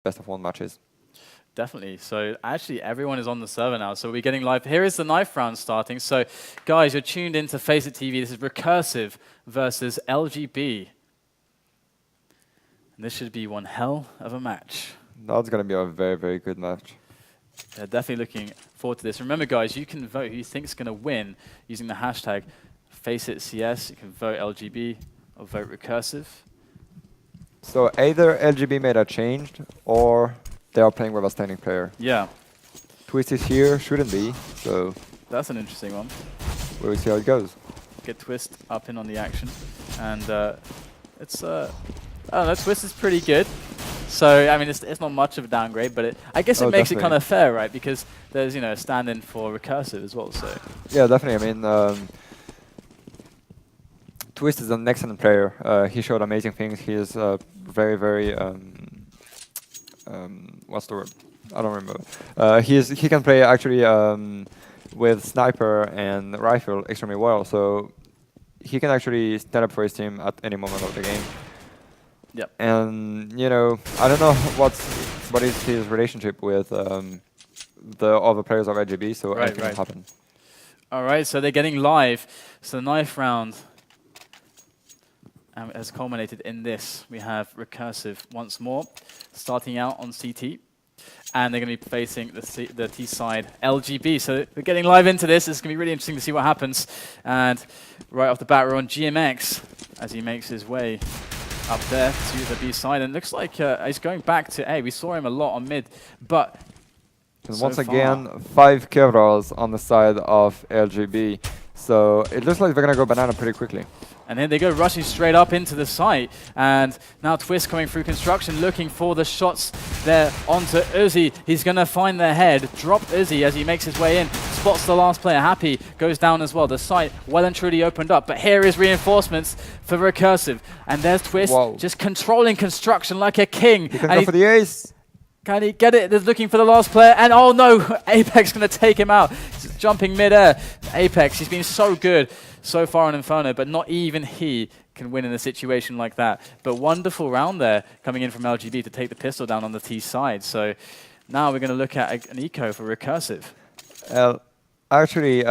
best-of-1 matches. Definitely. So actually everyone is on the server now. So we're getting live. Here is the knife round starting. So guys, you're tuned into FACEIT TV. This is Recursive versus LGB. And this should be one hell of a match. That's going to be a very, very good match. They're definitely looking forward to this. Remember guys, you can vote who you think is going to win using the hashtag FACEITCS. You can vote LGB or vote Recursive. So either LGB made a change or they are playing with a standing player. Yeah. Twist is here, shouldn't be, so that's an interesting one. We'll see how it goes. Get Twist up in on the action. And it's, I don't know, Twist is pretty good. So, I mean, it's not much of a downgrade, but I guess it makes it kind of fair, right? Because there's, you know, a stand-in for Recursive as well, so. Yeah, definitely. I mean, Twist is an excellent player. He showed amazing things. He is very, very, what's the word? I don't remember. He can play actually with sniper and rifle extremely well, so he can actually stand up for his team at any moment of the game. Yep. And you know, I don't know what is his relationship with the other players of LGB, so anything can happen. All right, so they're getting live. So the knife round has culminated in this. We have Recursive once more, starting out on CT. And they're going to be facing the T side LGB. So we're getting live into this. It's going to be really interesting to see what happens. And right off the bat, we're on GMX as he makes his way up there to the B side. And it looks like he's going back to A. We saw him a lot on mid, but so once again, 5 kill rolls on the side of LGB. So it looks like they're going to go banana pretty quickly. And then they go rushing straight up into the site. And now Twist coming through construction, looking for the shots there onto Uzi. He's going to find their head, drop Uzi as he makes his way in, spots the last player. Happy goes down as well. The site well and truly opened up. But here is reinforcements for Recursive. And there's Twist just controlling construction like a king. He can go for the ace. Can he get it? They're looking for the last player. And oh no, Apex going to take him out. He's jumping midair. Apex, he's been so good so far on Inferno, but not even he can win in a situation like that. But wonderful round there coming in from LGB to take the pistol down on the T side. So now we're going to look at an eco for Recursive. Actually,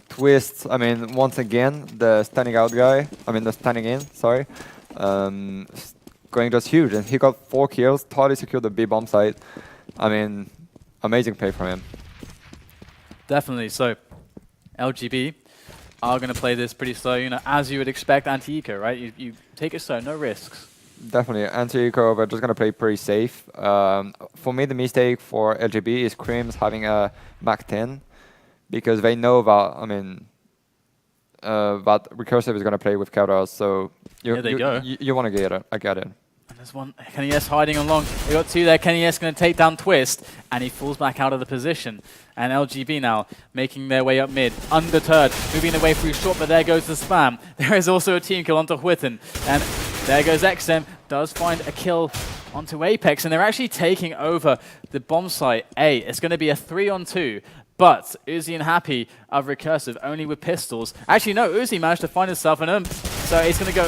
Twist, I mean, once again, the standing out guy, I mean, the standing in, sorry, going just huge. And he got 4 kills, totally secured the B bomb site. I mean, amazing play from him. Definitely. So LGB are going to play this pretty slow, you know, as you would expect anti-eco, right? You take it slow, no risks. Definitely. Anti-eco, we're just going to play pretty safe. For me, the mistake for LGB is Crims having a Mach 10, because they know that, I mean, that Recursive is going to play with counters, so you want to get it. I get it. And there's one, Kenny S hiding along. They got 2 there. Kenny S going to take down Twist, and he falls back out of the position. And LGB now making their way up mid, undeterred, moving away through short, but there goes the spam. There is also a team kill onto Whitten, and there goes XM, does find a kill onto Apex, and they're actually taking over the bomb site A. It's going to be a 3-on-2. But Uzi and Happy of Recursive only with pistols. Actually, no, Uzi managed to find himself an ump. So he's going to go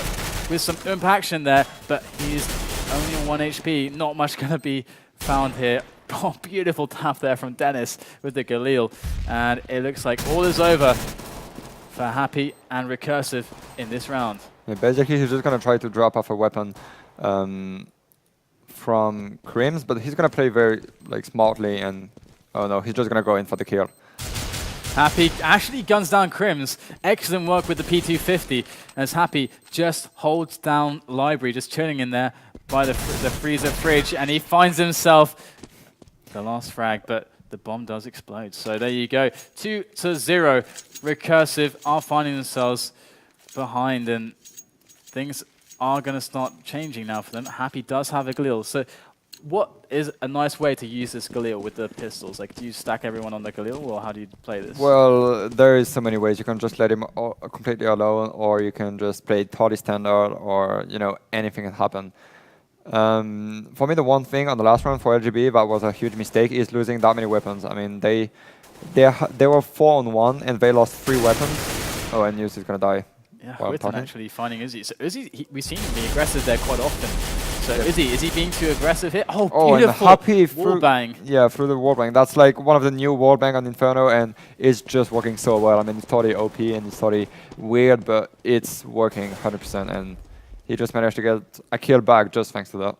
with some ump action there, but he's only on 1 HP. Not much going to be found here. Oh, beautiful tap there from Dennis with the Galil. And it looks like all is over for Happy and Recursive in this round. Yeah, basically, he's just going to try to drop off a weapon from Crims, but he's going to play very smartly and oh no, he's just going to go in for the kill. Happy actually guns down Crims. Excellent work with the P250 as Happy just holds down Library, just chilling in there by the freezer fridge, and he finds himself the last frag, but the bomb does explode. So there you go. 2-0. Recursive are finding themselves behind, and things are going to start changing now for them. Happy does have a Galil. So what is a nice way to use this Galil with the pistols? Like, do you stack everyone on the Galil, or how do you play this? Well, there is so many ways. You can just let him completely alone, or you can just play totally standard, or, you know, anything can happen. For me, the one thing on the last round for LGB that was a huge mistake is losing that many weapons. I mean, they were 4-on-1, and they lost 3 weapons. Oh, and Uzi is going to die. Yeah, Whitten actually finding Uzi. So Uzi, we've seen him be aggressive there quite often. So is he being too aggressive here? Oh, Oh, and beautiful Happy wall bang. Yeah, through the wall bang. That's like one of the new wall bang on Inferno, and it's just working so well. I mean, it's totally OP and it's totally weird, but it's working 100%, and he just managed to get a kill back just thanks to that.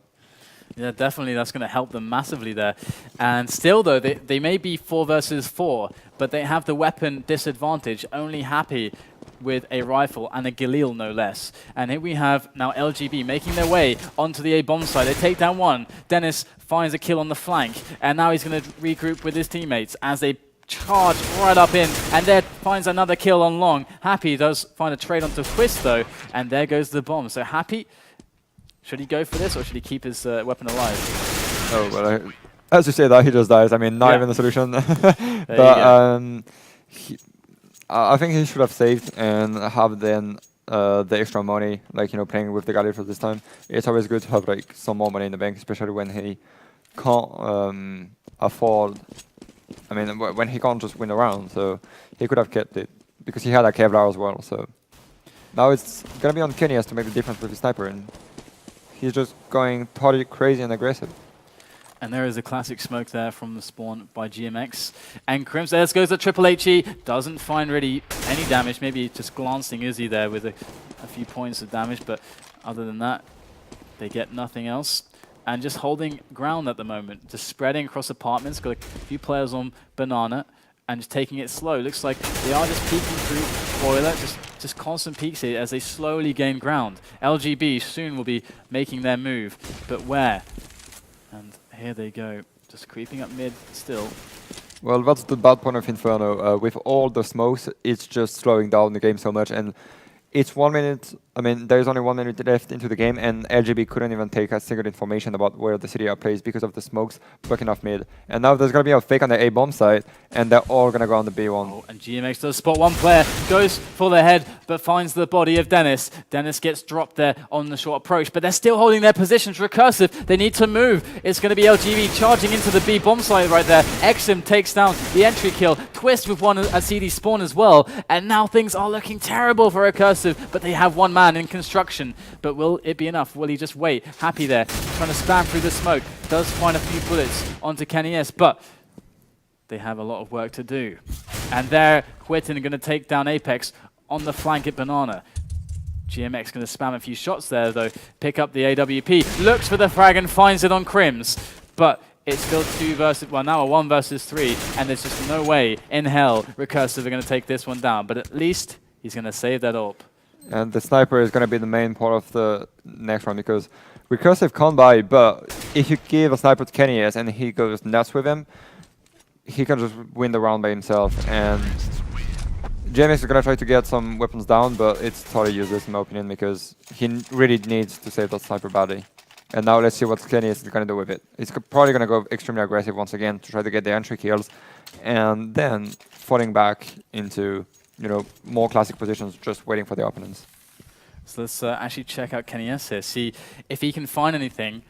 Yeah, definitely. That's going to help them massively there. And still, though, they may be 4 versus 4, but they have the weapon disadvantage. Only Happy with a rifle and a Galil, no less. And here we have now LGB making their way onto the A bomb side. They take down one. Dennis finds a kill on the flank, and now he's going to regroup with his teammates as they charge right up in, and there finds another kill on long. Happy does find a trade onto Twist, though, and there goes the bomb. So Happy, should he go for this, or should he keep his weapon alive? Oh, well, as you say that, he just dies. I mean, not even a solution. But I think he should have saved and have then the extra money, like, playing with the Galil for this time. It's always good to have like some more money in the bank, especially when he can't afford. I mean, when he can't just win a round, so he could have kept it because he had a Kevlar as well. So now it's gonna be on Kenny to make the difference with his sniper, and he's just going totally crazy and aggressive. And there is a classic smoke there from the spawn by GMX. And Crims, there goes the Triple HE. Doesn't find really any damage. Maybe just glancing Izzy there with a few points of damage. But other than that, they get nothing else. And just holding ground at the moment. Just spreading across apartments. Got a few players on Banana. And just taking it slow. Looks like they are just peeking through Boiler. Just constant peeks here as they slowly gain ground. LGB soon will be making their move. But where? And here they go, just creeping up mid still. Well, that's the bad point of Inferno. With all the smokes, it's just slowing down the game so much. And it's 1 minute. I mean, there's only 1 minute left into the game, and LGB couldn't even take a single information about where the city are placed because of the smokes blocking off mid. And now there's going to be a fake on the A bomb side, and they're all going to go on the B1. Oh, and GMX does spot one player, goes for the head, but finds the body of Dennis. Dennis gets dropped there on the short approach, but they're still holding their positions. Recursive, they need to move. It's going to be LGB charging into the B bomb site right there. Exim takes down the entry kill. Twist with one at CD spawn as well. And now things are looking terrible for Recursive, but they have one man in construction. But will it be enough? Will he just wait? Happy there, trying to spam through the smoke. Does find a few bullets onto Kenny S, but they have a lot of work to do. And there, Whitten going to take down Apex on the flank at Banana. GMX going to spam a few shots there, though. Pick up the AWP, looks for the frag and finds it on Crims. But it's still 2 versus, well, now a 1 versus 3, and there's just no way in hell Recursive are going to take this one down. But at least he's going to save that AWP. And the sniper is going to be the main part of the next round because Recursive can't buy, but if you give a sniper to Kenny S and he goes nuts with him, he can just win the round by himself. And James is going to try to get some weapons down, but it's totally useless in my opinion because he really needs to save that sniper badly. And now let's see what Kenny is going to do with it. He's probably going to go extremely aggressive once again to try to get the entry kills, and then falling back into more classic positions, just waiting for the opponents. So let's actually check out Kenny S here, see if he can find anything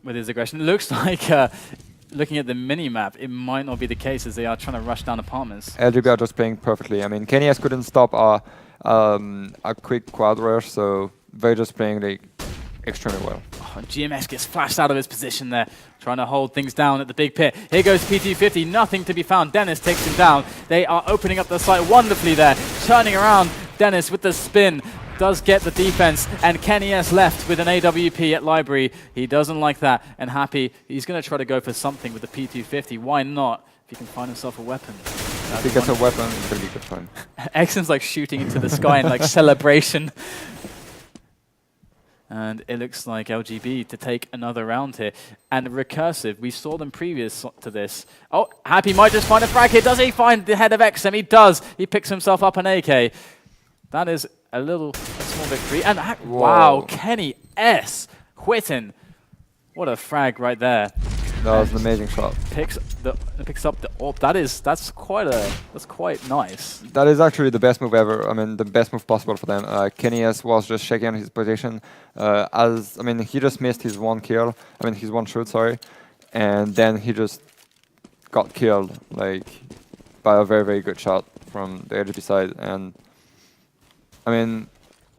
with his aggression. It looks like, looking at the mini-map, it might not be the case as they are trying to rush down apartments. LGB are just playing perfectly. I mean, Kenny S couldn't stop a quick quad rush, so they're just playing like extremely well. Oh, GMS gets flashed out of his position there, trying to hold things down at the big pit. Here goes PT50, nothing to be found. Dennis takes him down. They are opening up the site wonderfully there, turning around. Dennis with the spin does get the defense, and Kenny S left with an AWP at Library. He doesn't like that, and Happy, he's going to try to go for something with the P250. Why not, if he can find himself a weapon? If he gets a weapon, it's going to be good for him. Exon's like shooting into the sky in like celebration. And it looks like LGB to take another round here. And Recursive, we saw them previous to this. Oh, Happy might just find a frag here. Does he find the head of XM? He does. He picks himself up an AK. That is a small victory. And wow, Kenny S. Whitten. What a frag right there. That was an amazing shot. Picks up the AWP. That's quite nice. That is actually the best move ever. I mean, the best move possible for them. Kenny S was just shaking on his position. He just missed his one kill. His one shoot, sorry, and then he just got killed like by a very, very good shot from the LGB side. And I mean,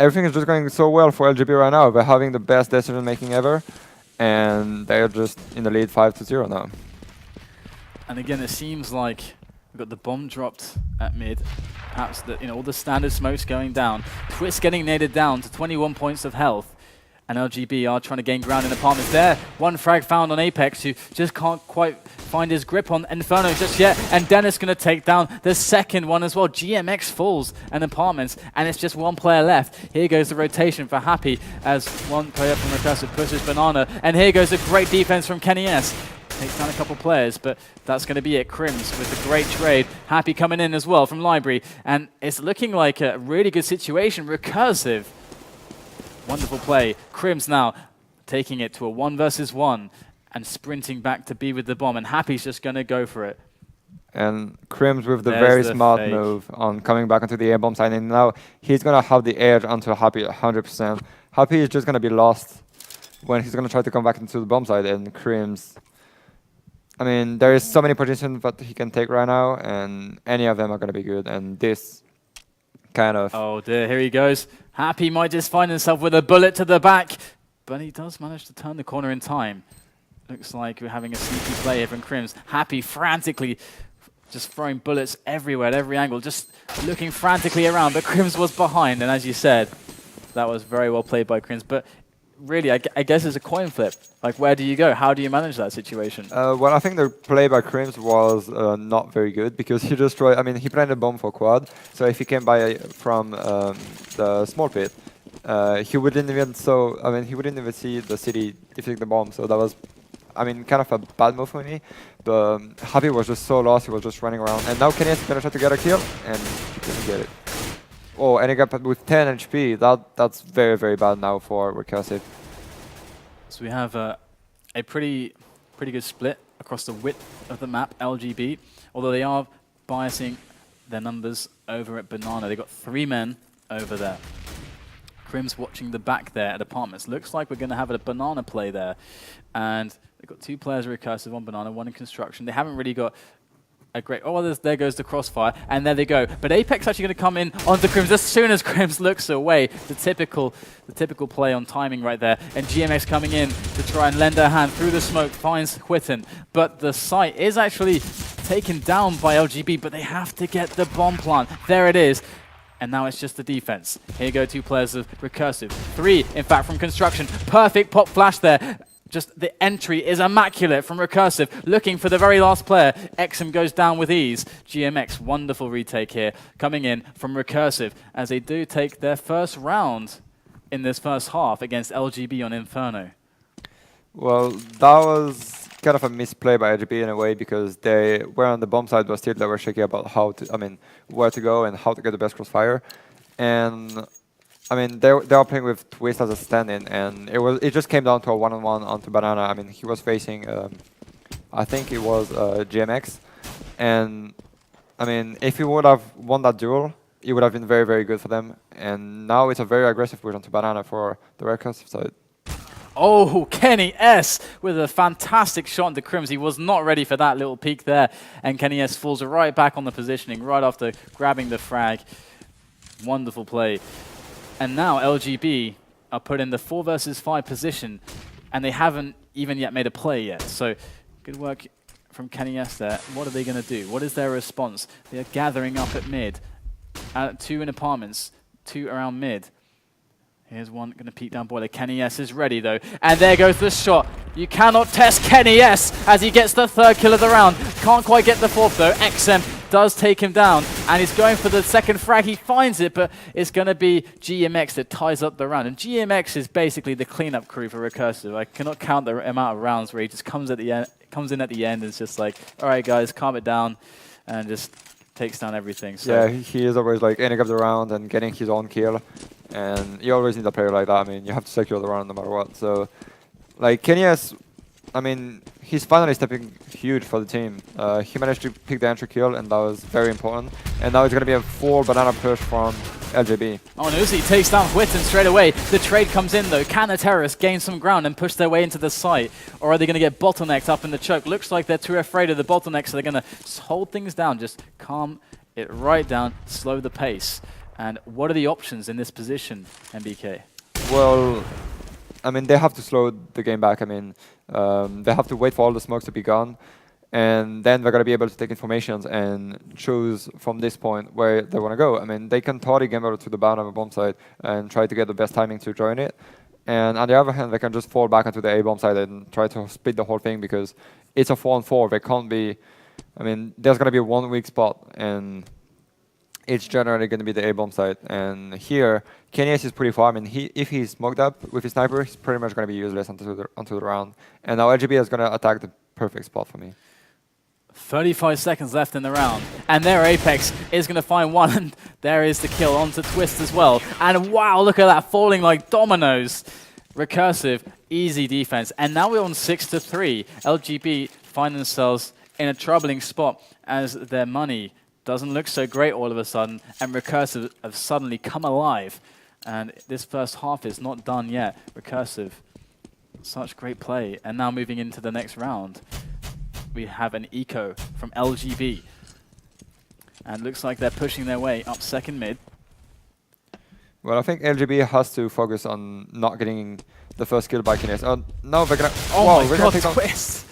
everything is just going so well for LGB right now. They're having the best decision making ever, and they're just in the lead 5-0 now. And again, it seems like we've got the bomb dropped at mid. Perhaps all the standard smokes going down. Twist getting naded down to 21 points of health. And LGB are trying to gain ground in apartments there. One frag found on Apex, who just can't quite find his grip on Inferno just yet. And Dennis going to take down the second one as well. GMX falls and apartments, and it's just one player left. Here goes the rotation for Happy as one player from Recursive pushes Banana. And here goes a great defense from Kenny S. Takes down a couple players, but that's going to be it. Crims with a great trade. Happy coming in as well from Library. And it's looking like a really good situation. Recursive. Wonderful play. Crims now taking it to a 1 versus 1 and sprinting back to B with the bomb. And Happy's just going to go for it. And Crims with the very smart move on coming back onto the A-bomb side. And now he's going to have the edge onto Happy 100%. Happy is just going to be lost when he's going to try to come back into the bomb side. And Crims, I mean, there is so many positions that he can take right now, and any of them are going to be good. And this kind of... Oh dear, here he goes. Happy might just find himself with a bullet to the back, but he does manage to turn the corner in time. Looks like we're having a sneaky play here from Crims. Happy frantically just throwing bullets everywhere at every angle, just looking frantically around, but Crims was behind, and as you said, that was very well played by Crims. But really, I guess it's a coin flip. Like, where do you go? How do you manage that situation? Well, I think the play by Crims was not very good because he destroyed. I mean, he planted a bomb for quad. So if he came by from the small pit, he wouldn't even. He wouldn't even see the city defeating the bomb. So that was, I mean, kind of a bad move for me. But Happy was just so lost. He was just running around. And now Kenny is gonna try to get a kill, and he couldn't get it. Oh, and he got with 10 HP. That's very, very bad now for Recursive. So we have a pretty good split across the width of the map, LGB. Although they are biasing their numbers over at Banana. They've got 3 men over there. Crims watching the back there at apartments. Looks like we're going to have a Banana play there. And they've got 2 players Recursive on Banana, 1 in construction. They haven't really got a great... Oh, there goes the crossfire, and there they go. But Apex actually going to come in onto Crims as soon as Crims looks away. The typical play on timing right there. And GMX coming in to try and lend a hand through the smoke, finds Whitten. But the site is actually taken down by LGB, but they have to get the bomb plant. There it is. And now it's just the defense. Here go 2 players of Recursive. 3, in fact, from construction. Perfect pop flash there. Just the entry is immaculate from Recursive, looking for the very last player. XM goes down with ease. GMX, wonderful retake here, coming in from Recursive as they do take their first round in this first half against LGB on Inferno. Well, that was kind of a misplay by LGB in a way because they were on the bomb side, but still they were shaky about where to go and how to get the best crossfire. And I mean, they are playing with Twist as a stand-in, and it just came down to a 1-on-1 onto Banana. I mean, he was facing, I think it was GMX, and I mean, if he would have won that duel, it would have been very, very good for them. And now it's a very aggressive push onto Banana for the Recursive side. Oh, Kenny S with a fantastic shot into Crims. He was not ready for that little peek there, and Kenny S falls right back on the positioning right after grabbing the frag. Wonderful play. And now LGB are put in the 4 versus 5 position, and they haven't even yet made a play yet. So good work from Kenny S there. What are they going to do? What is their response? They are gathering up at mid. 2 in apartments, 2 around mid. Here's one going to peek down boiler. Kenny S is ready though. And there goes the shot. You cannot test Kenny S as he gets the 3rd kill of the round. Can't quite get the 4th though. XM does take him down, and he's going for the 2nd frag. He finds it, but it's going to be GMX that ties up the round. And GMX is basically the cleanup crew for Recursive. I cannot count the amount of rounds where he just comes in at the end and it's just like, all right, guys, calm it down, and just takes down everything. So yeah, he is always like ending up the round and getting his own kill, and you always need a player like that. I mean, you have to secure the round no matter what. So, like Kenny S, I mean, he's finally stepping huge for the team. He managed to pick the entry kill, and that was very important. And now it's going to be a full Banana push from LGB. Oh, and Uzi takes down Whitten straight away. The trade comes in, though. Can the terrorists gain some ground and push their way into the site? Or are they going to get bottlenecked up in the choke? Looks like they're too afraid of the bottleneck, so they're going to hold things down. Just calm it right down, slow the pace. And what are the options in this position, MBK? Well, I mean, they have to slow the game back. I mean, they have to wait for all the smokes to be gone, and then they're going to be able to take informations and choose from this point where they want to go. I mean, they can totally gamble to the bound of a bomb site and try to get the best timing to join it. And on the other hand, they can just fall back onto the A bomb site and try to split the whole thing because it's a 4-on-4. They can't be. I mean, there's going to be one weak spot, and it's generally going to be the A bomb site. And here, KennyS is pretty far. I mean, if he's smoked up with his sniper, he's pretty much going to be useless onto the round. And now LGB is going to attack the perfect spot for me. 35 seconds left in the round, and their Apex is going to find one, and there is the kill onto Twist as well. And wow, look at that, falling like dominoes. Recursive, easy defense, and now we're on 6-3. LGB find themselves in a troubling spot as their money doesn't look so great all of a sudden, and Recursive have suddenly come alive. And this first half is not done yet. Recursive, such great play, and now moving into the next round. We have an eco from LGB. And looks like they're pushing their way up second mid. Well, I think LGB has to focus on not getting the first kill by KennyS. No, they're gonna. Oh my god, Twist!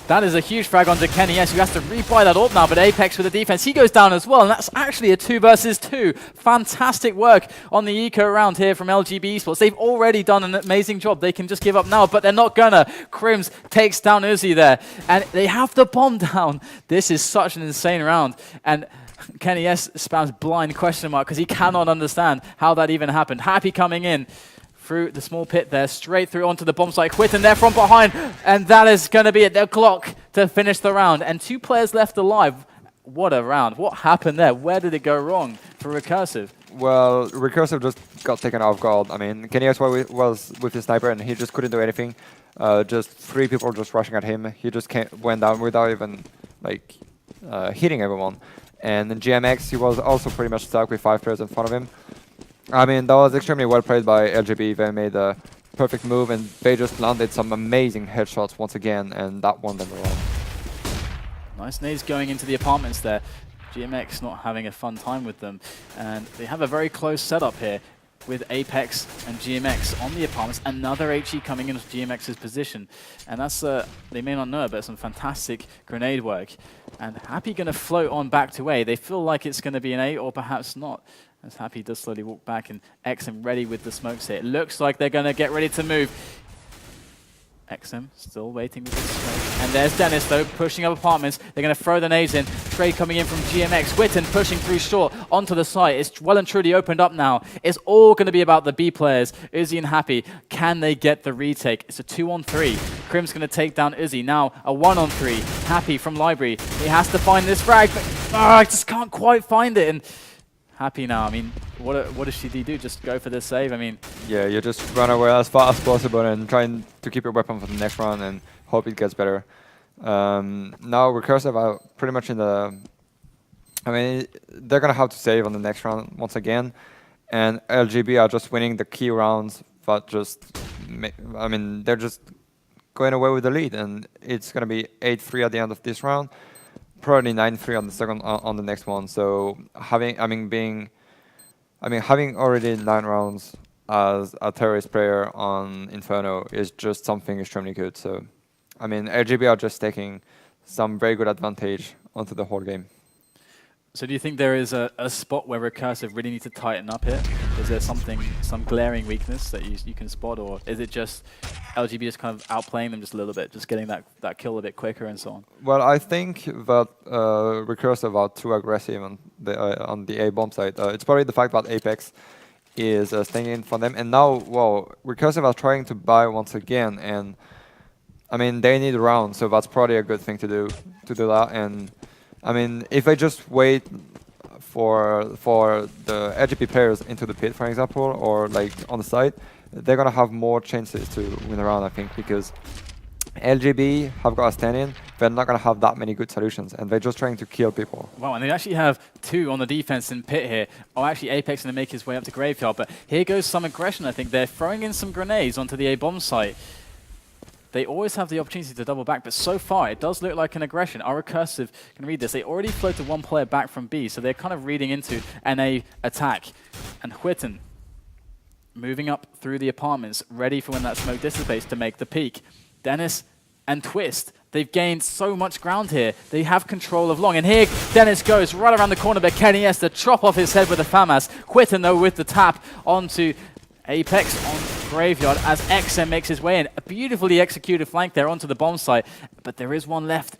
That is a huge frag onto KennyS, who has to rebuy that AWP now, but Apex with the defense, he goes down as well, and that's actually a 2 versus 2. Fantastic work on the eco round here from LGB eSports. They've already done an amazing job. They can just give up now, but they're not gonna. Crims takes down Uzi there, and they have the bomb down. This is such an insane round, and KennyS spams blind question mark because he cannot understand how that even happened. Happy coming in through the small pit there, straight through onto the bomb site. Quitten there from behind, and that is going to be it. Their clock to finish the round, and 2 players left alive. What a round. What happened there? Where did it go wrong for Recursive? Well, Recursive just got taken off guard. I mean, KennyS was with his sniper, and he just couldn't do anything. Just 3 people just rushing at him. He just went down without even like hitting everyone. And then GMX, he was also pretty much stuck with 5 players in front of him. I mean, that was extremely well played by LGB. They made a perfect move, and they just landed some amazing headshots once again, and that won them the round. Nice nades going into the apartments there. GMX not having a fun time with them, and they have a very close setup here with Apex and GMX on the apartments. Another HE coming into GMX's position, and that's they may not know it, but some fantastic grenade work. And Happy going to float on back to A. They feel like it's going to be an A, or perhaps not, as Happy does slowly walk back, and XM ready with the smokes here. It looks like they're going to get ready to move. XM still waiting with the smoke. And there's Dennis, though, pushing up apartments. They're going to throw the nades in. Trade coming in from GMX. Witten pushing through short onto the site. It's well and truly opened up now. It's all going to be about the B players, Uzi and Happy. Can they get the retake? It's a 2-on-3. Crim's going to take down Uzi. Now a 1-on-3. Happy from Library. He has to find this frag, but I just can't quite find it. And Happy now, I mean, what does she do? Just go for this save? I mean... Yeah, you just run away as far as possible and try to keep your weapon for the next round and hope it gets better. Now Recursive are pretty much in the... I mean, they're going to have to save on the next round once again. And LGB are just winning the key rounds, but just... I mean, they're just going away with the lead. And it's going to be 8-3 at the end of this round. Probably 9-3 on the second on the next one. So having already 9 rounds as a terrorist player on Inferno is just something extremely good. So I mean, LGB are just taking some very good advantage onto the whole game. So do you think there is a spot where Recursive really need to tighten up here? Is there some glaring weakness that you can spot, or is it just LGB just kind of outplaying them just a little bit, just getting that kill a bit quicker and so on? Well, I think that Recursive are too aggressive on the A bomb side. It's probably the fact that Apex is staying in for them, and now, well, Recursive are trying to buy once again, and I mean they need rounds, so that's probably a good thing to do that. And I mean, if I just wait for the LGB players into the pit, for example, or like on the side, they're gonna have more chances to win a round, I think, because LGB have got a stand-in. They're not gonna have that many good solutions, and they're just trying to kill people. Wow, and they actually have 2 on the defense in pit here. Oh, actually, Apex going to make his way up to Graveyard, but here goes some aggression, I think. They're throwing in some grenades onto the A-bomb site. they always have the opportunity to double back, but so far it does look like an aggression. Our Recursive can read this. They already floated one player back from B, so they're kind of reading into an A attack. And Whitten moving up through the apartments, ready for when that smoke dissipates to make the peak. Dennis and Twist, they've gained so much ground here. They have control of long. And here Dennis goes right around the corner, but Kenny has to chop off his head with the FAMAS. Whitten, though, with the tap onto Apex on Graveyard as XM makes his way in. A beautifully executed flank there onto the bomb site. But there is one left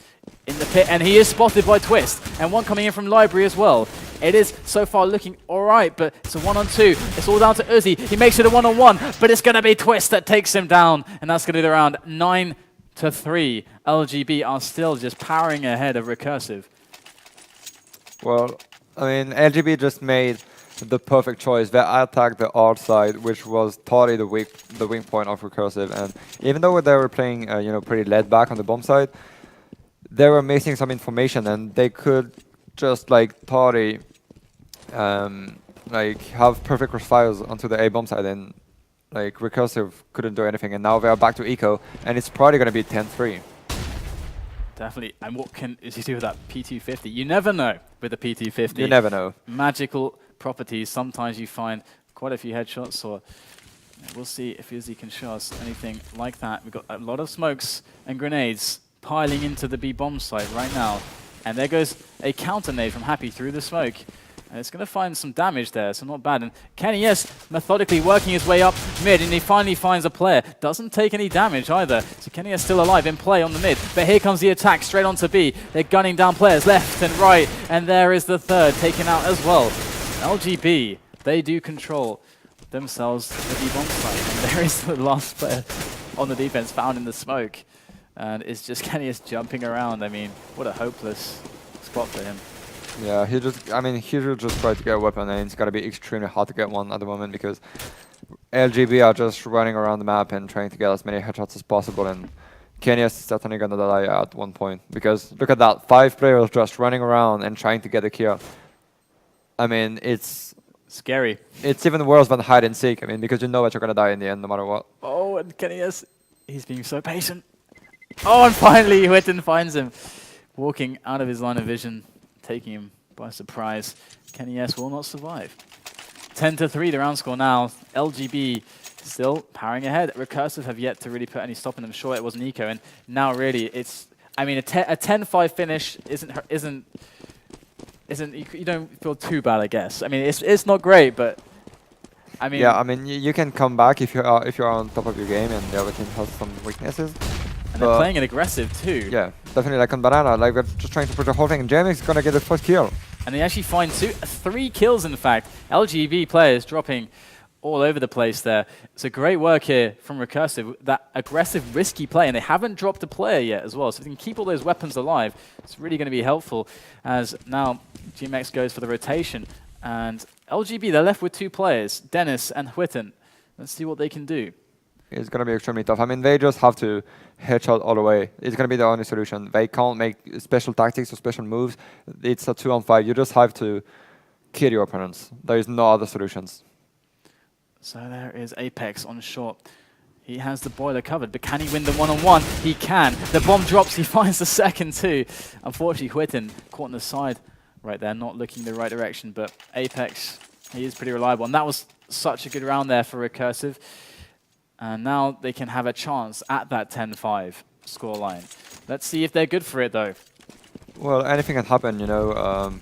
in the pit, and he is spotted by Twist. And one coming in from Library as well. It is so far looking all right, but it's a 1-on-2. It's all down to Uzi. He makes it a 1-on-1, but it's going to be Twist that takes him down. And that's going to be the round. 9-3. LGB are still just powering ahead of Recursive. Well, I mean, LGB just made the perfect choice. They attacked the art side, which was totally the weak point of Recursive. And even though they were playing, pretty laid back on the bomb side, they were missing some information, and they could just totally have perfect crossfires onto the A bomb side, and Recursive couldn't do anything. And now they are back to eco, and it's probably going to be 10-3. Definitely. And what can Uzi do with that P250? You never know with the P250. You never know. Magical properties. Sometimes you find quite a few headshots, or we'll see if Uzi can show us anything like that. We've got a lot of smokes and grenades piling into the B bomb site right now. And there goes a counter nade from Happy through the smoke. And it's going to find some damage there, so not bad. And Kenny, yes, methodically working his way up mid, and he finally finds a player. Doesn't take any damage either. So Kenny is still alive in play on the mid. But here comes the attack straight onto B. They're gunning down players left and right. And there is the third taken out as well. LGB, they do control themselves the B bomb site. And there is the last player on the defense found in the smoke. And it's just Kenny is jumping around. I mean, what a hopeless spot for him. Yeah, he should just try to get a weapon, and it's going to be extremely hard to get one at the moment because LGB are just running around the map and trying to get as many headshots as possible, and Kenny is certainly going to die at one point because look at that, 5 players just running around and trying to get a kill. I mean, it's scary. It's even worse than hide and seek, I mean, because you know that you're going to die in the end no matter what. Oh, and Kenny he's being so patient. Oh, and finally Whitten finds him, walking out of his line of vision, taking him by surprise. Kenny S will not survive. 10-3 the round score now. LGB still powering ahead. Recursive have yet to really put any stop in them. Sure, it was Nico, and now really it's. I mean, a 10-5 finish isn't. You don't feel too bad, I guess. I mean, it's not great, but. I mean. Yeah, I mean, you can come back if you're on top of your game, and the other team has some weaknesses. And they're playing it aggressive too. Yeah, definitely on Banana. They're just trying to push the whole thing. And JMX is going to get the first kill. And they actually find 3 kills, in fact. LGB players dropping all over the place there. So great work here from Recursive. That aggressive, risky play. And they haven't dropped a player yet as well. So if they can keep all those weapons alive, it's really going to be helpful. As now GMX goes for the rotation. And LGB, they're left with 2 players, Dennis and Whitten. Let's see what they can do. It's going to be extremely tough. I mean, they just have to headshot all the way. It's going to be the only solution. They can't make special tactics or special moves. It's a 2-on-5. You just have to kill your opponents. There is no other solutions. So there is Apex on short. He has the boiler covered, but can he win the 1-on-1? He can. The bomb drops. He finds the second too. Unfortunately, Whitten caught on the side right there, not looking the right direction. But Apex, he is pretty reliable. And that was such a good round there for Recursive. And now they can have a chance at that 10-5 scoreline. Let's see if they're good for it, though. Well, anything can happen, you know.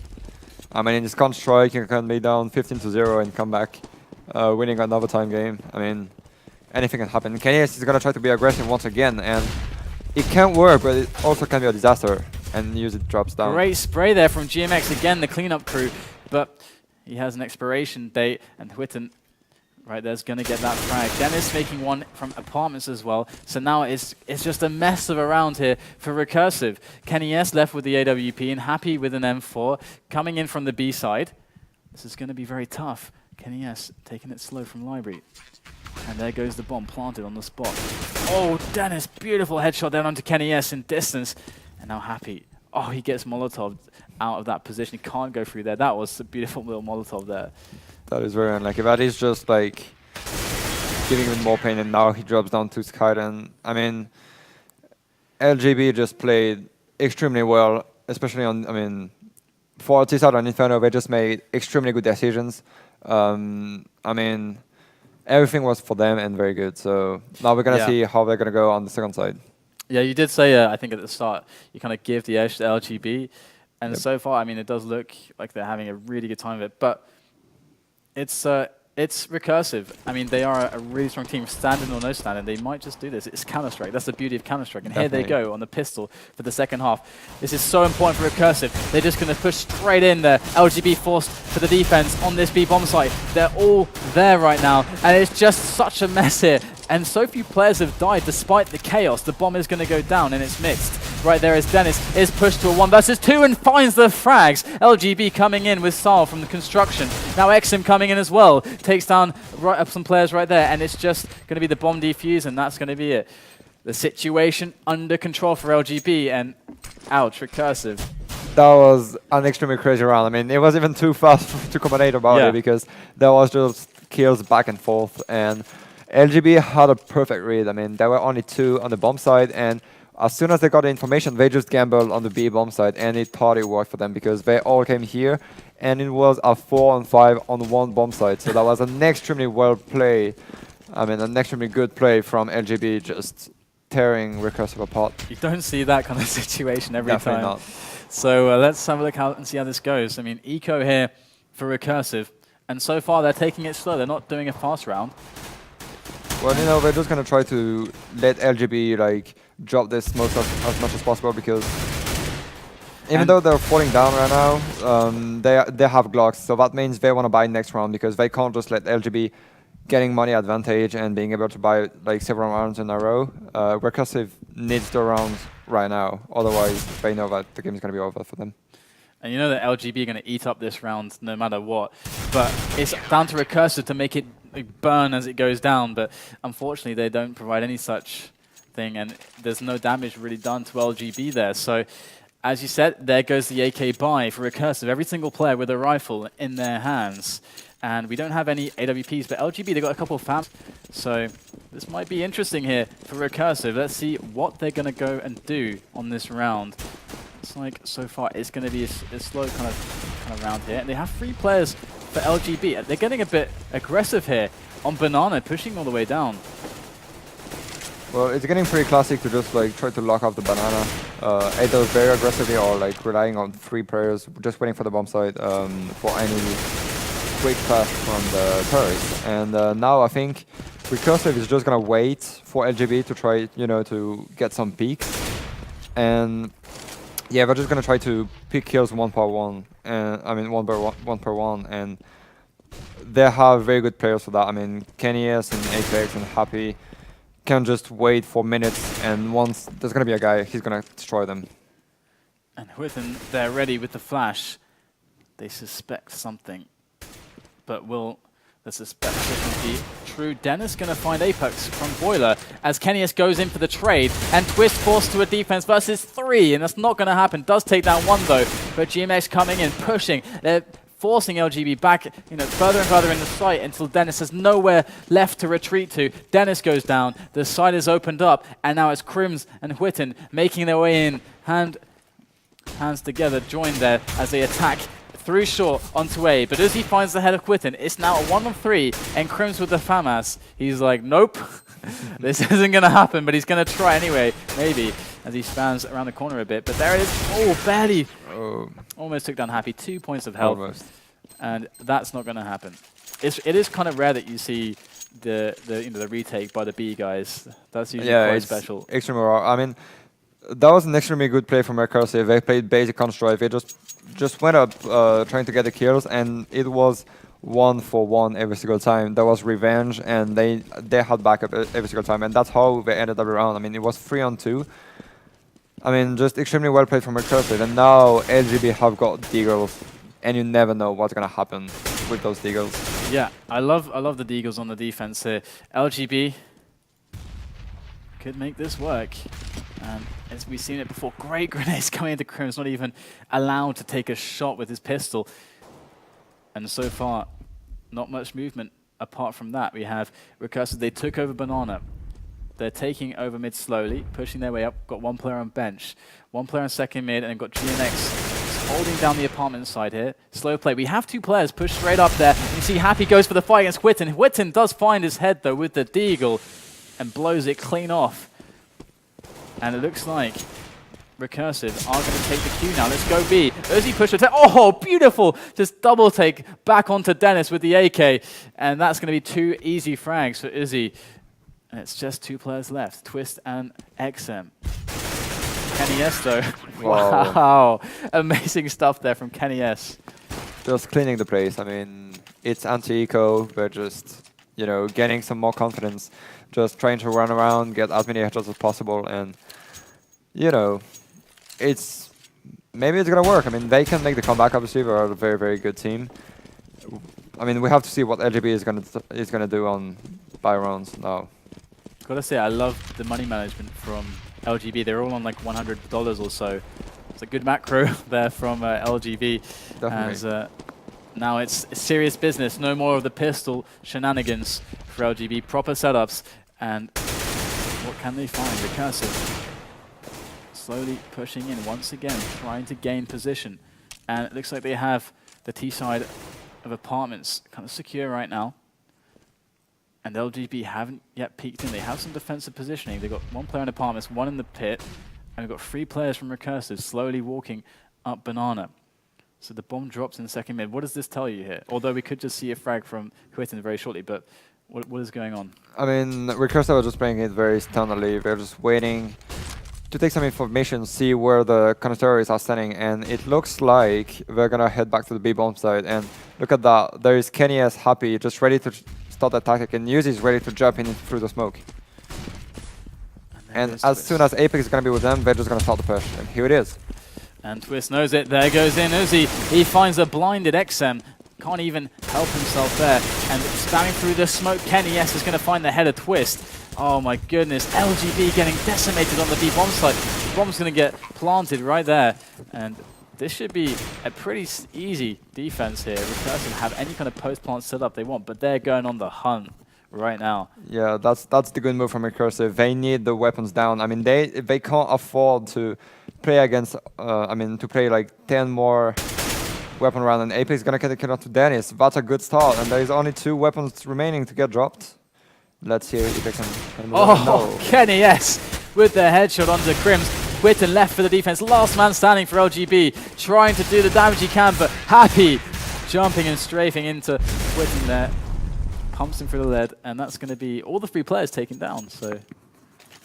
I mean, in this Counter-Strike, you can be down 15-0 and come back winning another time game. I mean, anything can happen. KNS is going to try to be aggressive once again, and it can work, but it also can be a disaster, and it drops down. Great spray there from GMX, again, the cleanup crew, but he has an expiration date, and Whitten right there's going to get that frag. Dennis making one from apartments as well. So now it's just a mess of a round here for Recursive. Kenny S left with the AWP and Happy with an M4 coming in from the B side. This is going to be very tough. Kenny S taking it slow from Library. And there goes the bomb planted on the spot. Oh, Dennis, beautiful headshot down onto Kenny S in distance. And now Happy. Oh, he gets Molotov out of that position. He can't go through there. That was a beautiful little Molotov there. That is very unlucky. That is just like giving him more pain, and now he drops down to Skyden. I mean, LGB just played extremely well, especially on, I mean, for T-Side and Inferno, they just made extremely good decisions. I mean, everything was for them and very good. So now we're going to see how they're going to go on the second side. Yeah, you did say, I think at the start, you kind of give the edge to LGB. And so far, I mean, it does look like they're having a really good time of it. But it's Recursive. I mean, they are a really strong team, standing or no standing. They might just do this. It's Counter-Strike. That's the beauty of Counter-Strike. And here they go on the pistol for the second half. This is so important for Recursive. They're just going to push straight in there. LGB forced for the defense on this B bomb site. They're all there right now. And it's just such a mess here. And so few players have died despite the chaos. The bomb is going to go down and it's mixed. Right there is Dennis, is pushed to a 1 versus 2 and finds the frags. LGB coming in with Sal from the construction. Now Exim coming in as well. Takes down right up some players right there, and it's just going to be the bomb defuse, and that's going to be it. The situation under control for LGB, and ouch, Recursive. That was an extremely crazy round. I mean, it was even too fast to commentate about it because there was just kills back and forth, and LGB had a perfect read. I mean, there were only 2 on the bomb side, and as soon as they got the information, they just gambled on the B bomb side, and it thought it worked for them because they all came here, and it was a 4-on-5 on 1 bomb side. So that was an extremely well play. I mean, an extremely good play from LGB, just tearing Recursive apart. You don't see that kind of situation every Definitely time. Not. So let's have a look out and see how this goes. I mean, eco here for Recursive, and so far they're taking it slow. They're not doing a fast round. Well, you know, we're just gonna try to let LGB like drop this as much as possible because even though they're falling down right now, they have Glocks, so that means they want to buy next round because they can't just let LGB getting money advantage and being able to buy like several rounds in a row. Recursive needs the rounds right now, otherwise they know that the game is gonna be over for them. And you know that LGB are going to eat up this round no matter what. But it's down to Recursive to make it burn as it goes down. But unfortunately, they don't provide any such thing. And there's no damage really done to LGB there. So as you said, there goes the AK buy for Recursive. Every single player with a rifle in their hands. And we don't have any AWPs. But LGB, they've got a couple of FAMs. So this might be interesting here for Recursive. Let's see what they're going to go and do on this round. It's like so far it's going to be a slow kind of round here. And they have 3 players for LGB. They're getting a bit aggressive here on Banana, pushing all the way down. Well, it's getting pretty classic to just like try to lock off the Banana, either very aggressively or like relying on 3 players, just waiting for the bomb site for any quick pass from the terrorists. And now I think Recursive is just gonna wait for LGB to try, you know, to get some peaks. And yeah, we're just gonna try to pick kills 1 per 1, and I mean 1 per 1, and they have very good players for that. I mean, KennyS and Apex and Happy can just wait for minutes, and once there's gonna be a guy, he's gonna destroy them. And Whitten, they're ready with the flash. They suspect something, but will the suspicion be true? Dennis going to find Apex from Boiler as KennyS goes in for the trade, and Twist forced to a defense versus 3, and that's not going to happen. Does take down 1 though, but GMX coming in, pushing. They're forcing LGB back, you know, further and further in the site until Dennis has nowhere left to retreat to. Dennis goes down, the site is opened up, and now it's Crims and Whitten making their way in, hands together, joined there as they attack through short onto A, but as he finds the head of Whitten, it's now a 1-on-3, and Crims with the FAMAS. He's like, nope, this isn't going to happen, but he's going to try anyway, maybe, as he spans around the corner a bit. But there it is. Oh, barely. Almost took down Happy. 2 points of health. Almost. And that's not going to happen. It is kind of rare that you see the retake by the B guys. That's usually quite special. Extremely rare. I mean, that was an extremely good play from Recursive. They played basic Counter-Strike. They just went up trying to get the kills, and it was 1 for 1 every single time. There was revenge, and they had backup every single time, and that's how they ended every round. I mean, it was 3-on-2. I mean, just extremely well played from Recursive, and now LGB have got Deagles, and you never know what's gonna happen with those Deagles. Yeah, I love the Deagles on the defense here. LGB could make this work. And as we've seen it before, great grenades coming into Crims, not even allowed to take a shot with his pistol. And so far, not much movement apart from that. We have Recursive, they took over Banana. They're taking over mid slowly, pushing their way up. Got one player on bench, one player on second mid, and then got GMX holding down the apartment side here. Slow play. We have two players pushed straight up there. You see Happy goes for the fight against Whitten. Whitten does find his head, though, with the deagle and blows it clean off. And it looks like Recursive are going to take the Q now. Let's go B. Uzi push attack. Oh, beautiful. Just double take back onto Dennis with the AK. And that's going to be 2 easy frags for Uzi. And it's just 2 players left, Twist and XM. Kenny S, though. Wow. Amazing stuff there from Kenny S. Just cleaning the place. I mean, it's anti-eco, but just, you know, getting some more confidence. Just trying to run around, get as many headshots as possible, and, you know, maybe it's gonna work. I mean, they can make the comeback. Obviously, they're a very, very good team. I mean, we have to see what LGB is gonna do on buy rounds now. Gotta say, I love the money management from LGB. They're all on like $100 or so. It's a good macro there from LGB. Definitely. As now it's serious business. No more of the pistol shenanigans for LGB. Proper setups. And what can they find? Recursive slowly pushing in once again, trying to gain position. And it looks like they have the T side of apartments kind of secure right now. And LGB haven't yet peeked in. They have some defensive positioning. They've got one player in apartments, one in the pit, and we've got 3 players from Recursive slowly walking up Banana. So the bomb drops in the second mid. What does this tell you here? Although we could just see a frag from Whitten very shortly, but what is going on? I mean, Recursive are just playing it very standardly. They're just waiting to take some information, see where the counter-terrorists are standing, and it looks like they're gonna head back to the B bomb side. And look at that, there is Kenny S happy, just ready to start the tactic, and Yuzi is ready to jump in through the smoke. And as soon as Apex is gonna be with them, they're just gonna start the push, and here it is. And Twist knows it. There goes in Uzi. He finds a blinded XM. Can't even help himself there. And spamming through the smoke, Kenny S is going to find the head of Twist. Oh my goodness. LGB getting decimated on the B bomb side. The bomb's going to get planted right there. And this should be a pretty easy defense here. Recursive have any kind of post-plant setup they want, but they're going on the hunt right now. Yeah, that's the good move from Recursive. They need the weapons down. I mean, they can't afford to play against, to play like 10 more weapon round, and Apex is gonna get the kill out to Dennis. That's a good start, and there is only 2 weapons remaining to get dropped. Let's hear Apex can move. Oh, no. Kenny S with the headshot onto Crims. Whitten left for the defense. Last man standing for LGB, trying to do the damage he can, but Happy jumping and strafing into Whitten there. Pumps him through the lead, and that's going to be all the 3 players taken down. So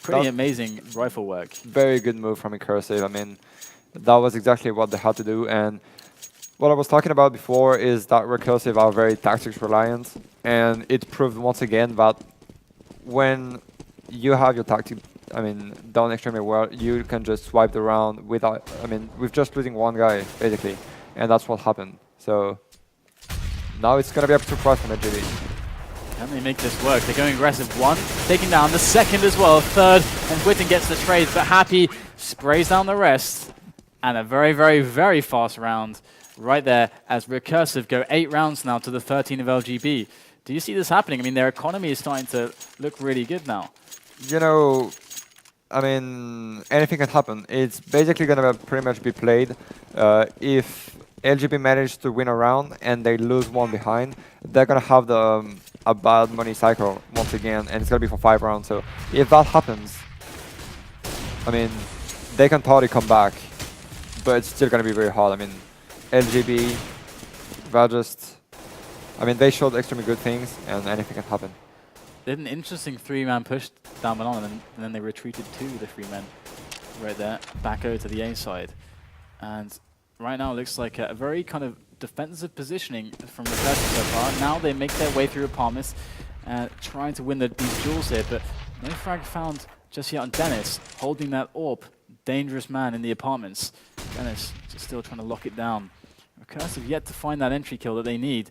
pretty amazing rifle work. Very good move from Recursive. I mean, that was exactly what they had to do. And what I was talking about before is that Recursive are very tactics reliant, and it proved once again that when you have your tactic, done extremely well, you can just swipe the round without, with just losing one guy basically, and that's what happened. So now it's going to be up to surprise from LGB. Can they make this work? They're going aggressive. 1, taking down the second as well. 3rd, and Whitten gets the trades, but Happy sprays down the rest. And a very, very, very fast round right there as Recursive go 8 rounds now to the 13 of LGB. Do you see this happening? I mean, their economy is starting to look really good now. You know, anything can happen. It's basically going to pretty much be played. If LGB managed to win a round and they lose one behind, they're going to have a bad money cycle once again, and it's going to be for 5 rounds. So if that happens, they can totally come back, but it's still going to be very hard. LGB, they're just, they showed extremely good things, and anything can happen. They had an interesting 3-man push down Banana, and then they retreated to the 3 men right there, back over to the A side. And right now it looks like a very kind of defensive positioning from the person so far. Now they make their way through apartments, trying to win these duels here, but no frag found just yet on Dennis, holding that AWP. Dangerous man in the apartments. Dennis just still trying to lock it down. Recursive yet to find that entry kill that they need.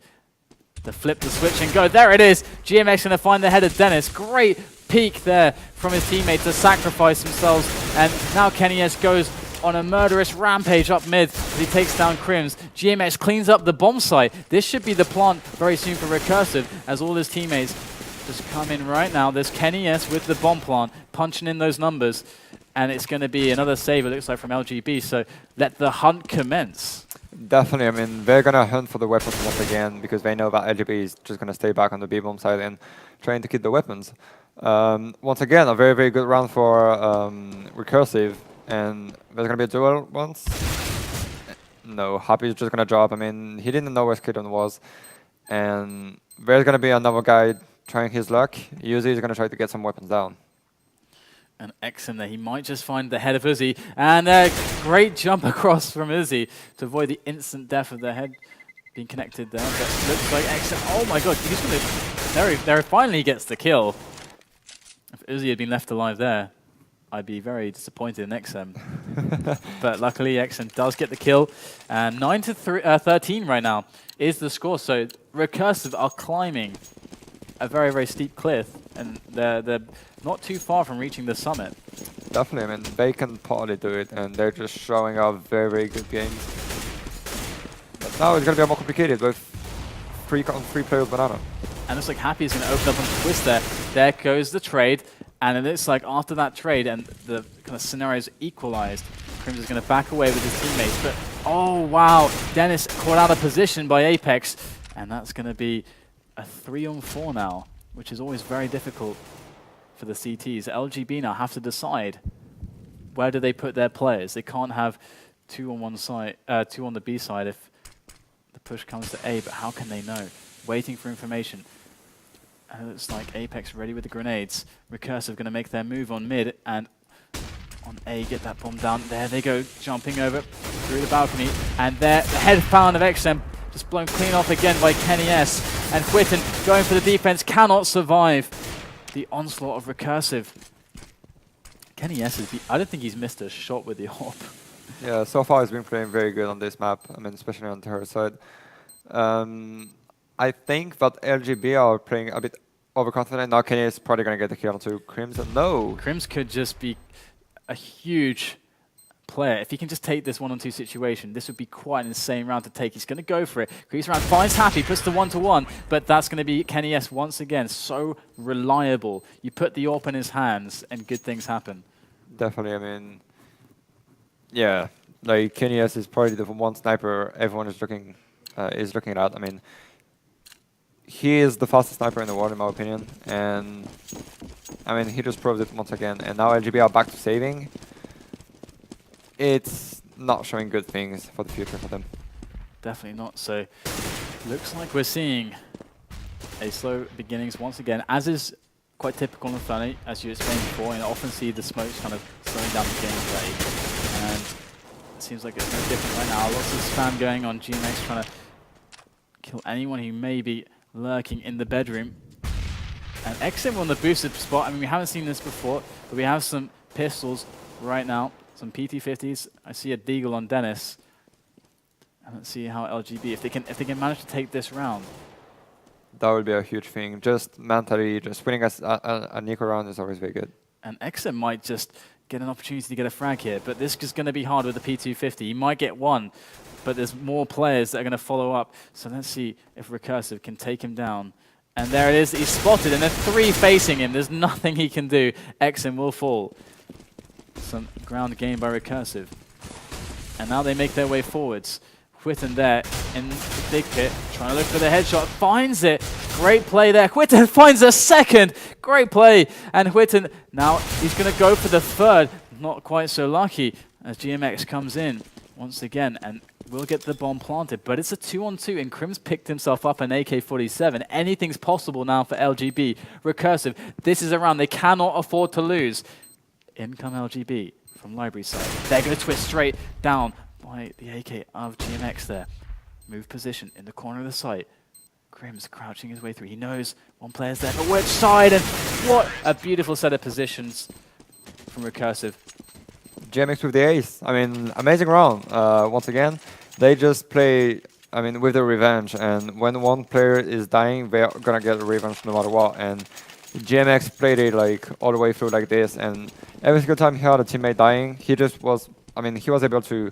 To flip the switch and go. There it is. GMX going to find the head of Dennis. Great peek there from his teammate to sacrifice themselves. And now Kenny S goes on a murderous rampage up mid as he takes down Crims. GMX cleans up the bomb site. This should be the plant very soon for Recursive as all his teammates just come in right now. There's Kenny S with the bomb plant, punching in those numbers. And it's going to be another save, it looks like, from LGB. So let the hunt commence. Definitely. I mean, they're going to hunt for the weapons once again because they know that LGB is just going to stay back on the B-bomb side and trying to keep the weapons. Once again, a very, very good round for Recursive. And there's going to be a duel once. No, Happy is just going to drop. I mean, he didn't know where Skidon was. And there's going to be another guy trying his luck. Uzi is going to try to get some weapons down. And XM there, he might just find the head of Uzi. And a great jump across from Uzi to avoid the instant death of the head being connected there. But looks like XM, oh my god, he's going to, there finally gets the kill. If Uzi had been left alive there, I'd be very disappointed in XM. But luckily XM does get the kill. And 9-13 right now is the score. So Recursive are climbing a very, very steep cliff. And they're not too far from reaching the summit. Definitely, I mean, they can partly do it, and they're just showing off very, very good games. But now it's going to be more complicated with three players banana. And it looks like Happy is going to open up on Twist there. There goes the trade. And it looks like after that trade and the kind of scenarios equalized, Crims is going to back away with his teammates. But, oh, wow, Dennis caught out of position by Apex. And that's going to be a 3-on-4 now, which is always very difficult for the CTs. LGB now have to decide where do they put their players. They can't have two on one side, two on the B side if the push comes to A, but how can they know? Waiting for information. And it looks like Apex ready with the grenades. Recursive going to make their move on mid and on A, get that bomb down. There they go, jumping over through the balcony. And there, the head pound of XM just blown clean off again by Kenny S. And Whitten going for the defense, cannot survive the onslaught of Recursive. Kenny S is, I don't think he's missed a shot with the AWP. Yeah, so far he's been playing very good on this map. I mean, especially on her side. I think that LGB are playing a bit overconfident. Now Kenny is probably going to get the kill onto Crimson. No! Crims could just be a huge player. If he can just take this 1-on-2 situation, this would be quite an insane round to take. He's going to go for it. Creeps around, finds Happy, puts the 1-to-1, but that's going to be Kenny S once again. So reliable. You put the AWP in his hands and good things happen. Definitely, I mean, yeah, like Kenny S is probably the one sniper everyone is looking at. I mean, he is the fastest sniper in the world, in my opinion, and I mean, he just proved it once again. And now LGB are back to saving. It's not showing good things for the future for them. Definitely not. So, looks like we're seeing a slow beginnings once again, as is quite typical in Funny, as you explained before. And I often see the smokes kind of slowing down the gameplay, and it seems like it's no different right now. Lots of spam going on. GMX trying to kill anyone who may be lurking in the bedroom. And XM on the boosted spot. I mean, we haven't seen this before, but we have some pistols right now. Some PT-50s. I see a deagle on Dennis. And let's see how LGB, if they can manage to take this round. That would be a huge thing. Just mentally, just winning a Nico round is always very good. And XM might just get an opportunity to get a frag here, but this is going to be hard with the P250. He might get one, but there's more players that are going to follow up. So let's see if Recursive can take him down. And there it is, he's spotted, and there are three facing him. There's nothing he can do. XM will fall. Some ground game by Recursive. And now they make their way forwards. Whitten there in the big pit, trying to look for the headshot, finds it. Great play there. Whitten finds a second. Great play. And Whitten, now he's going to go for the third. Not quite so lucky as GMX comes in once again and will get the bomb planted. But it's a 2-on-2 and Crims picked himself up an AK-47. Anything's possible now for LGB. Recursive, this is a round they cannot afford to lose. In come LGB from library side. They're going to twist straight down by the AK of GMX there. Move position in the corner of the site. Crims crouching his way through. He knows one player's there, but which side? And what a beautiful set of positions from Recursive. GMX with the ace. I mean, amazing round. Once again, they just play, I mean, with the revenge. And when one player is dying, they're going to get revenge no matter what. And GMX played it like all the way through like this. And every single time he had a teammate dying, he just was, I mean, he was able to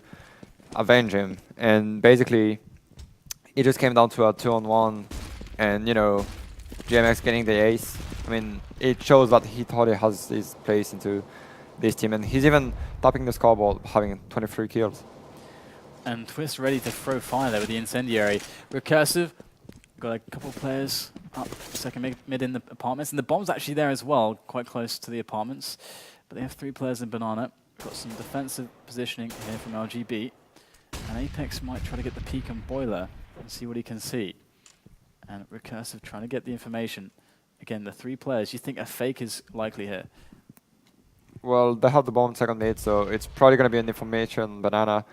avenge him. And basically, it just came down to a 2-on-1. And, you know, GMX getting the ace. I mean, it shows that he thought he has his place into this team, and he's even topping the scoreboard, having 23 kills. And Twist ready to throw fire there with the incendiary. Recursive got a couple players up second mid in the apartments, and the bomb's actually there as well, quite close to the apartments. But they have 3 players in Banana. Got some defensive positioning here from LGB. And Apex might try to get the peek on Boiler and see what he can see. And Recursive trying to get the information. Again, the 3 players. You think a fake is likely here? Well, they have the bomb second mid, so it's probably going to be an information Banana,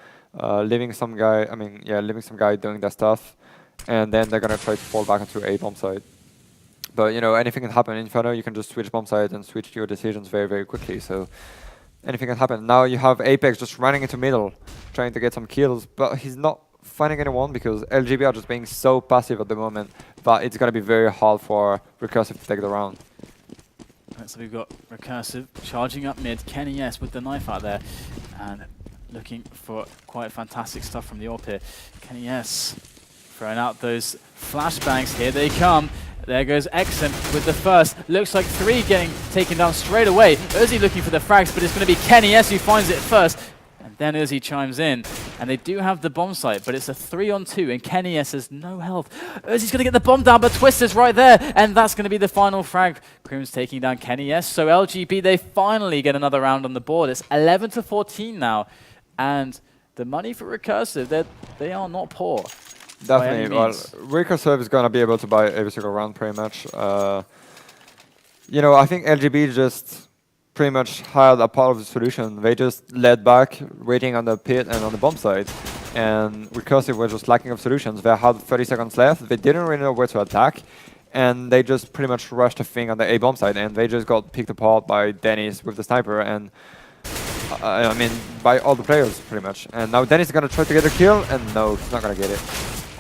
leaving some guy. I mean, yeah, leaving some guy doing their stuff, and then they're going to try to fall back into a bomb side. But you know, anything can happen. In Inferno, you can just switch bomb side and switch your decisions very, very quickly. So anything can happen. Now you have Apex just running into middle, trying to get some kills, but he's not finding anyone because LGB are just being so passive at the moment that it's going to be very hard for Recursive to take the round. Right, so we've got Recursive charging up mid, Kenny S with the knife out there, and looking for quite fantastic stuff from the AWP here. Kenny S throwing out those flashbangs, here they come. There goes Exum with the first. Looks like 3 getting taken down straight away. Uzi looking for the frags, but it's going to be Kenny S who finds it first. And then Uzi chimes in. And they do have the bomb site, but it's a 3-on-2, and Kenny S has no health. Uzi's going to get the bomb down, but Twister's right there. And that's going to be the final frag. Crim's taking down Kenny S. So LGB, they finally get another round on the board. It's 11-14 now. And the money for Recursive, they are not poor. Definitely. Well, Recursive is going to be able to buy every single round pretty much. You know, I think LGB just pretty much had a part of the solution. They just led back, waiting on the pit and on the bomb side. And Recursive was just lacking of solutions. They had 30 seconds left. They didn't really know where to attack. And they just pretty much rushed the thing on the A bomb side. And they just got picked apart by Dennis with the sniper. And I mean, by all the players pretty much. And now Dennis is going to try to get a kill. And no, he's not going to get it.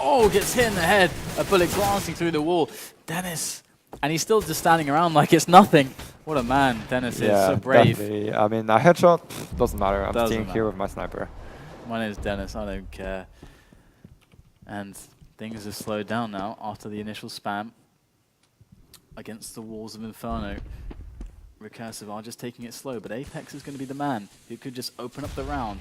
Oh, gets hit in the head. A bullet glancing through the wall. Dennis. And he's still just standing around like it's nothing. What a man Dennis is. So brave. Definitely. I mean, a headshot doesn't matter. I'm staying here with my sniper. My name's Dennis. I don't care. And things have slowed down now after the initial spam against the walls of Inferno. Recursive are just taking it slow, but Apex is going to be the man who could just open up the round.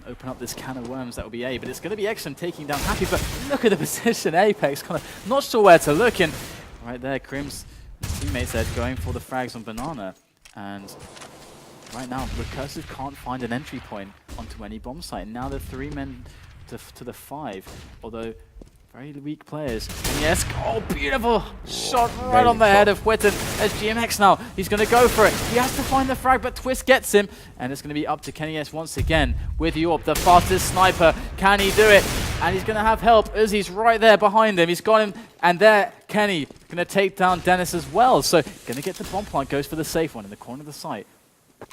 Open up this can of worms, that will be A, but it's going to be Exum taking down Happy, but look at the position, Apex kind of not sure where to look, and right there, Crim's teammates there going for the frags on Banana, and right now, Recursive can't find an entry point onto any bomb site, and now they're 3 men to the 5, although very weak players. And yes, oh, beautiful shot right on the head of Witten. There's GMX now. He's going to go for it. He has to find the frag, but Twist gets him. And it's going to be up to Kenny S once again with Yorp, the fastest sniper. Can he do it? And he's going to have help. Uzi's right there behind him. He's got him. And there, Kenny going to take down Dennis as well. So going to get the bomb plant. Goes for the safe one in the corner of the site.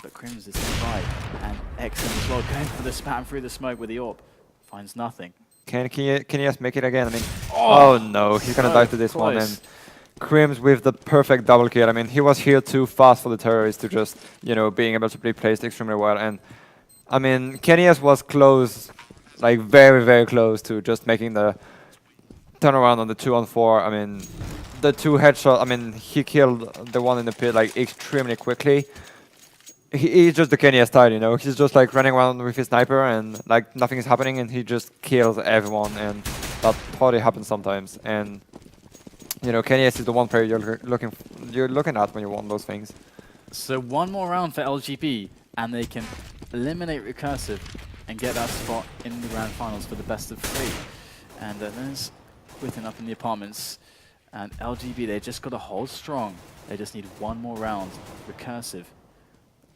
But Crims is nearby. And Exum as well going for the spam through the smoke with the Yorp. Finds nothing. Can yes make it again? I mean, oh no, he's gonna die to this one. And Crims with the perfect double kill. I mean, he was here too fast for the terrorists to just, you know, being able to be placed extremely well. And I mean, Kenny's was close, like very, very close to just making the turnaround on the 2-on-4. I mean, the 2 headshot. I mean, he killed the one in the pit like extremely quickly. He's just the Kenny style, you know. He's just like running around with his sniper and like nothing is happening, and he just kills everyone. And that probably happens sometimes. And you know, Kenny is the one player you're looking at when you want those things. So one more round for LGB, and they can eliminate Recursive and get that spot in the grand finals for the best of 3. And there's Witten up in the apartments, and LGB, they just got to hold strong. They just need one more round. Recursive.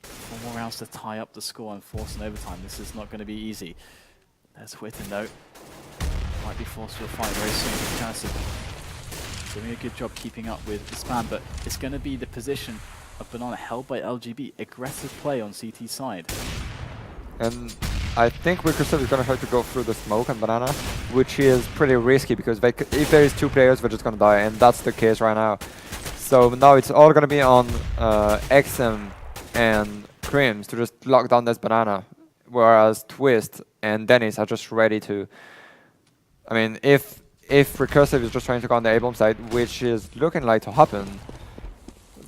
4 more rounds to tie up the score and force an overtime. This is not going to be easy. There's Witten though. Might be forced to a fight very soon. Recursive doing a good job keeping up with the spam, but it's going to be the position of Banana held by LGB. Aggressive play on CT side. And I think Recursive is going to have to go through the smoke on Banana, which is pretty risky because if there is 2 players, they're just going to die, and that's the case right now. So now it's all going to be on Exum and Crims to just lock down this Banana, whereas Twist and Dennis are just ready to. I mean, if if Recursive is just trying to go on the A-bomb side, which is looking like to happen,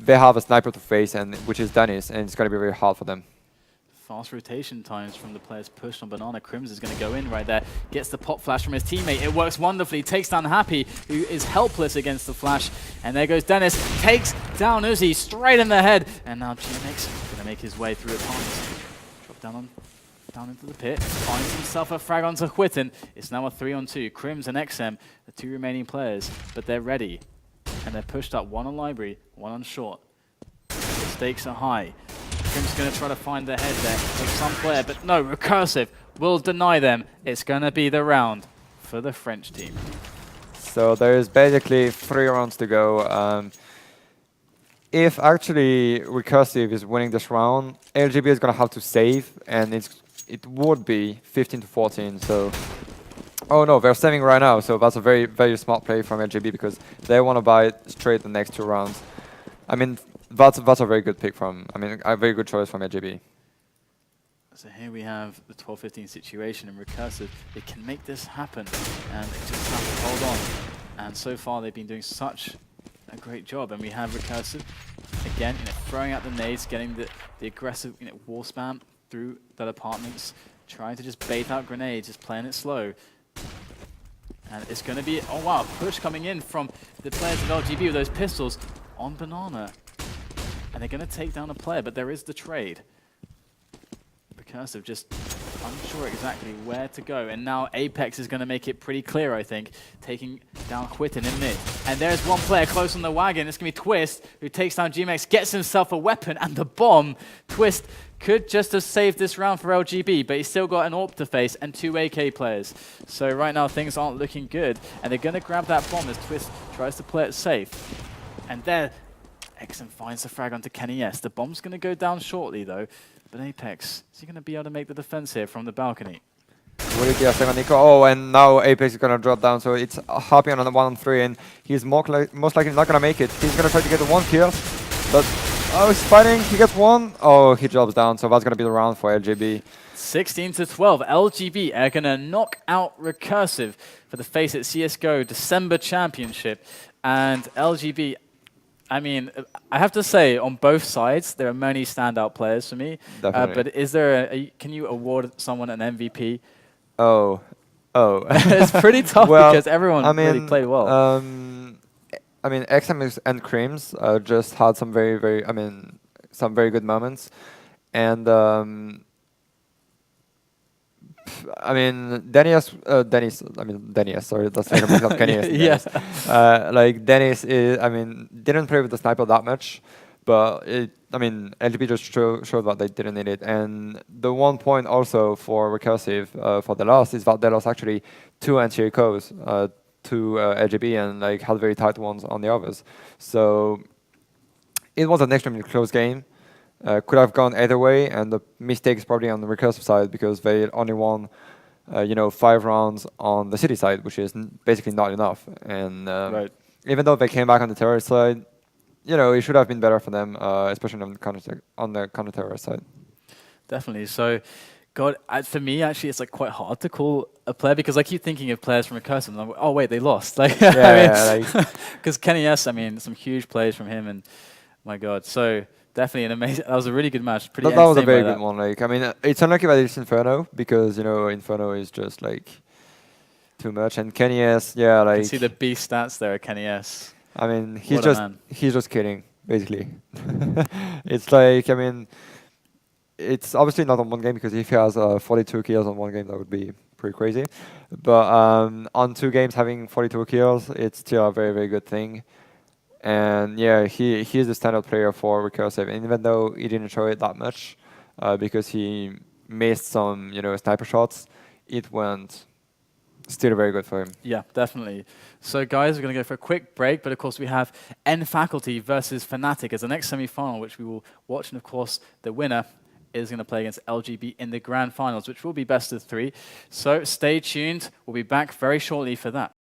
they have a sniper to face, and which is Dennis, and it's going to be very hard for them. Fast rotation times from the players pushed on Banana. Crims is going to go in right there. Gets the pop flash from his teammate. It works wonderfully. Takes down Happy, who is helpless against the flash. And there goes Dennis. Takes down Uzi straight in the head. And now GMX going to make his way through the ponds. Drop down into the pit. Finds himself a frag onto Whitten. It's now a 3-on-2. Crims and XM, the two remaining players. But they're ready. And they're pushed up. One on library, one on short. The stakes are high. Crim's going to try to find the head there of some player, but no, Recursive will deny them. It's going to be the round for the French team. So there's basically 3 rounds to go. If actually Recursive is winning this round, LGB is going to have to save, and it would be 15-14. So, oh no, they're saving right now. So that's a very, very smart play from LGB because they want to buy straight the next 2 rounds. I mean, that's a very good pick from, a very good choice from LGB. So here we have the 12-15 situation in Recursive. They can make this happen, and they just have to hold on. And so far, they've been doing such a great job. And we have Recursive, again, throwing out the nades, getting the aggressive wall spam through that apartments, trying to just bait out grenades, just playing it slow. And it's going to be, oh wow, push coming in from the players of LGB with those pistols on Banana. And they're going to take down a player, but there is the trade. Recursive just unsure exactly where to go. And now Apex is going to make it pretty clear, I think, taking down Whitten in mid. And there's one player close on the wagon. It's going to be Twist, who takes down GMX, gets himself a weapon and the bomb. Twist could just have saved this round for LGB, but he's still got an AWP to face and 2 AK players. So right now, things aren't looking good. And they're going to grab that bomb as Twist tries to play it safe. And there, XM finds the frag onto Kenny S. The bomb's going to go down shortly, though. But Apex, is he going to be able to make the defense here from the balcony? Will it be a second Nico? Oh, and now Apex is going to drop down, so it's Happy on the 1-on-3, and he's most likely not going to make it. He's going to try to get the 1 kill, but oh, he's fighting. He gets 1. Oh, he drops down, so that's going to be the round for LGB. 16-12, LGB are going to knock out Recursive for the FACEIT CSGO December Championship. And LGB, I mean, I have to say, on both sides, there are many standout players for me. But is there can you award someone an MVP? Oh. It's pretty tough because everyone really played well. I mean, XM and Creams just had some very, some very good moments. And Dennis, sorry, that's like a mix of Kenny. Yes. Like Dennis is, didn't play with the sniper that much, but LGB just showed that they didn't need it. And the 1 point also for Recursive for the loss is that they lost actually 2 anti-echoes to LGB and had very tight ones on the others. So it was an extremely close game. Could have gone either way, and the mistake is probably on the Recursive side because they only won, 5 rounds on the City side, which is basically not enough. And even though they came back on the terrorist side, it should have been better for them, especially on the counter-terrorist side. Definitely. So, God, for me, actually, it's quite hard to call a player because I keep thinking of players from Recursive, and I'm like, oh wait, they lost. Because Kenny S, some huge plays from him, and my God, so. Definitely an amazing. That was a really good match. That was a very good one. It's unlucky that it's Inferno because Inferno is just too much. And Kenny S, you can see the beast stats there, Kenny S. He's just kidding basically. It's it's obviously not on one game because if he has 42 kills on one game, that would be pretty crazy. But on 2 games having 42 kills, it's still a very, very good thing. And yeah, he is the standout player for Recursive, and even though he didn't show it that much, because he missed some sniper shots, it went still very good for him. Yeah, definitely. So guys, we're going to go for a quick break, but of course we have N Faculty versus Fnatic as the next semi-final, which we will watch, and of course the winner is going to play against LGB in the grand finals, which will be best of 3. So stay tuned. We'll be back very shortly for that.